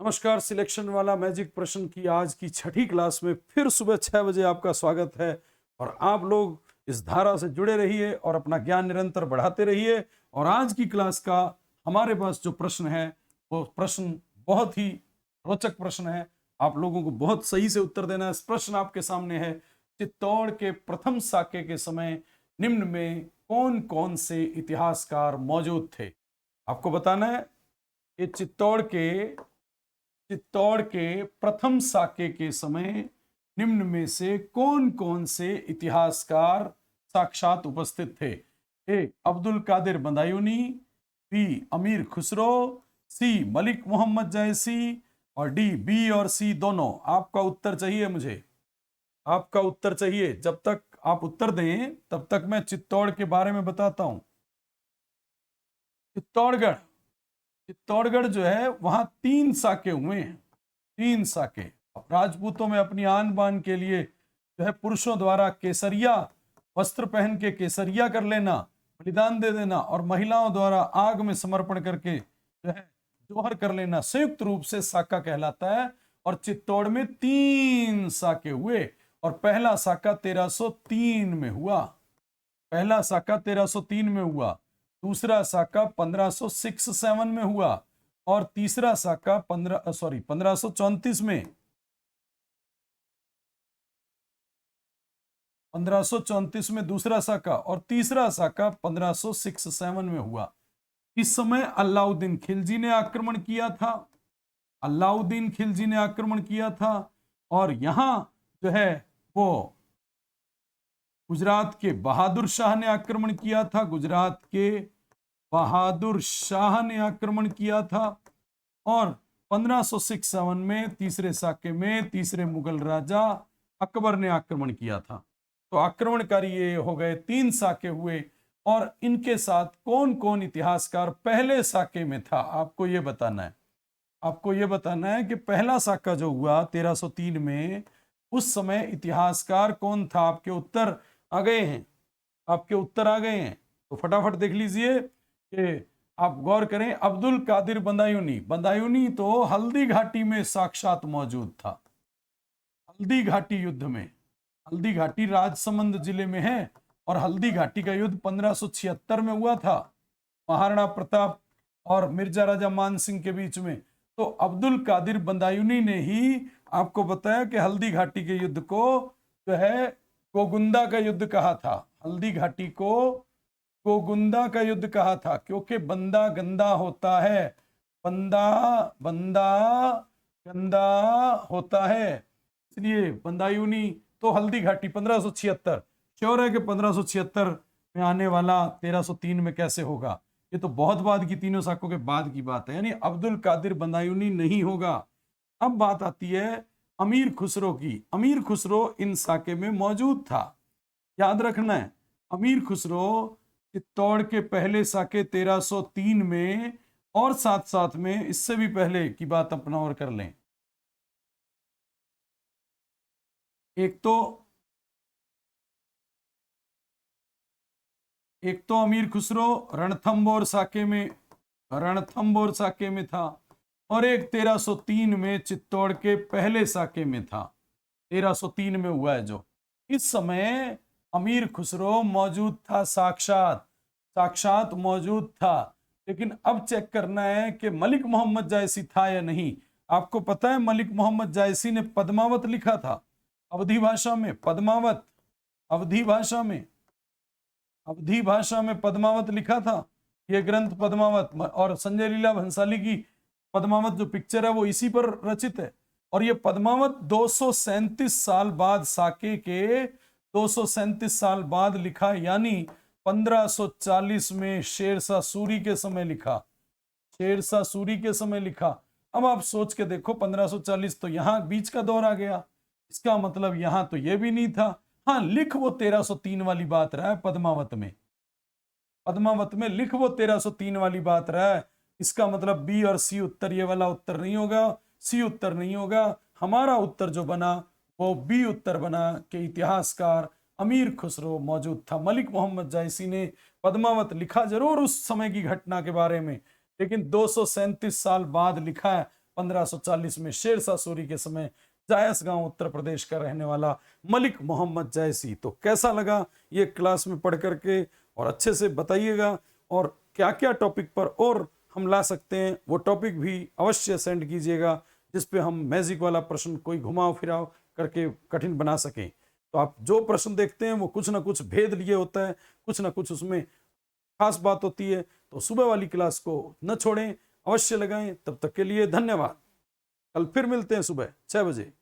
नमस्कार। सिलेक्शन वाला मैजिक प्रश्न की आज की छठी क्लास में फिर सुबह 6 बजे आपका स्वागत है। और आप लोग इस धारा से जुड़े रहिए और अपना ज्ञान निरंतर बढ़ाते रहिए। और आज की क्लास का हमारे पास जो प्रश्न है वो प्रश्न बहुत ही रोचक प्रश्न है। आप लोगों को बहुत सही से उत्तर देना है। इस प्रश्न आपके सामने है, चित्तौड़ के प्रथम साके के समय निम्न में कौन कौन से इतिहासकार मौजूद थे। आपको बताना है कि चित्तौड़ के प्रथम साके के समय निम्न में से कौन कौन से इतिहासकार साक्षात उपस्थित थे। ए अब्दुल कादिर बदायूनी, बी अमीर खुसरो, सी मलिक मोहम्मद जायसी और डी बी और सी दोनों। आपका उत्तर चाहिए मुझे, आपका उत्तर चाहिए। जब तक आप उत्तर दें तब तक मैं चित्तौड़ के बारे में बताता हूं। चित्तौड़गढ़ जो है वहां 3 साके हुए हैं, 3 साके। राजपूतों में अपनी आन बान के लिए जो है पुरुषों द्वारा केसरिया वस्त्र पहन के केसरिया कर लेना, बलिदान दे देना, और महिलाओं द्वारा आग में समर्पण करके जो है जोहर कर लेना संयुक्त रूप से साका कहलाता है। और चित्तौड़ में 3 साके हुए और पहला साका 1303 में हुआ। पहला साका 1303 में हुआ, दूसरा साका 1506-7 में हुआ और तीसरा साका 1534 में 1534 में दूसरा साका और तीसरा साका 1506-7 में हुआ। इस समय अलाउद्दीन खिलजी ने आक्रमण किया था। अलाउद्दीन खिलजी ने आक्रमण किया था और यहां जो है वो गुजरात के बहादुर शाह ने आक्रमण किया था। गुजरात के बहादुर शाह ने आक्रमण किया था और 1506-7 में तीसरे साके में तीसरे मुगल राजा अकबर ने आक्रमण किया था। तो आक्रमणकारी ये हो गए, 3 साके हुए। और इनके साथ कौन कौन इतिहासकार पहले साके में था, आपको ये बताना है। आपको ये बताना है कि पहला साका जो हुआ 1303 में, उस समय इतिहासकार कौन था। आपके उत्तर आ गए हैं, आपके उत्तर आ गए हैं। तो फटाफट देख लीजिए कि आप गौर करें। अब्दुल कादिर बदायूनी, बदायूनी तो हल्दी घाटी में साक्षात मौजूद था। हल्दी घाटी युद्ध में, हल्दी घाटी राजसमंद जिले में है और हल्दी घाटी का युद्ध 1576 में हुआ था, महाराणा प्रताप और मिर्जा राजा मान सिंह के बीच में। तो अब्दुल कादिर बदायूनी ने ही आपको बताया कि हल्दी घाटी के युद्ध को जो है गोगुंदा का युद्ध कहा था। हल्दी घाटी को गोगुंदा का युद्ध कहा था क्योंकि बंदा गंदा होता है, बंदा बंदा गंदा होता है, इसलिए बदायूनी। तो हल्दी घाटी 1576 श्योर है कि 1576 में आने वाला 1303 में कैसे होगा। ये तो बहुत बाद की, तीनों साकों के बाद की बात है, यानी अब्दुल कादिर बदायूनी नहीं होगा। अब बात आती है अमीर खुसरो की। अमीर खुसरो इन साके में मौजूद था, याद रखना है। अमीर खुसरो चित्तौड़ के पहले साके 1303 में और साथ साथ में इससे भी पहले की बात अपना और कर लें। एक तो अमीर खुसरो रणथंबोर साके में था और एक 1303 में चित्तौड़ के पहले साके में था। 1303 में हुआ है जो। इस समय अमीर खुसरो मौजूद था, साक्षात मौजूद था। लेकिन अब चेक करना है कि मलिक मोहम्मद जायसी था या नहीं। आपको पता है मलिक मोहम्मद जायसी ने पद्मावत लिखा था, अवधी भाषा में पद्मावत, अवधी भाषा में पद्मावत लिखा था। यह ग्रंथ पद्मावत, और संजय लीला भंसाली की पद्मावत जो पिक्चर है वो इसी पर रचित है। और ये पद्मावत 237 साल बाद, साके के 237 साल बाद लिखा, यानी 1540 में शेरशाह सूरी के समय लिखा, शेरशाह सूरी के समय लिखा। अब आप सोच के देखो, 1540 तो यहां बीच का दौर आ गया, इसका मतलब यहां तो ये भी नहीं था। हाँ, लिख वो 1303 वाली बात रहा है पद्मावत में, लिख वो 1303 वाली बात रहा है। इसका मतलब बी और सी उत्तर, ये वाला उत्तर नहीं होगा, सी उत्तर नहीं होगा। हमारा उत्तर जो बना वो बी उत्तर बना कि इतिहासकार अमीर खुसरो मौजूद था। मलिक मोहम्मद जायसी ने पद्मावत लिखा जरूर उस समय की घटना के बारे में, लेकिन 237 साल बाद लिखा है। 1540 में शेरशाह सूरी के समय जायस गांव उत्तर प्रदेश का रहने वाला मलिक मोहम्मद जयसी। तो कैसा लगा ये क्लास में पढ़ करके, और अच्छे से बताइएगा, और क्या क्या टॉपिक पर और हम ला सकते हैं वो टॉपिक भी अवश्य सेंड कीजिएगा, जिस पे हम मैजिक वाला प्रश्न कोई घुमाव फिराव करके कठिन बना सकें। तो आप जो प्रश्न देखते हैं वो कुछ ना कुछ भेद लिए होता है, कुछ ना कुछ उसमें खास बात होती है। तो सुबह वाली क्लास को न छोड़ें, अवश्य लगाएं। तब तक के लिए धन्यवाद। कल फिर मिलते हैं सुबह 6 बजे।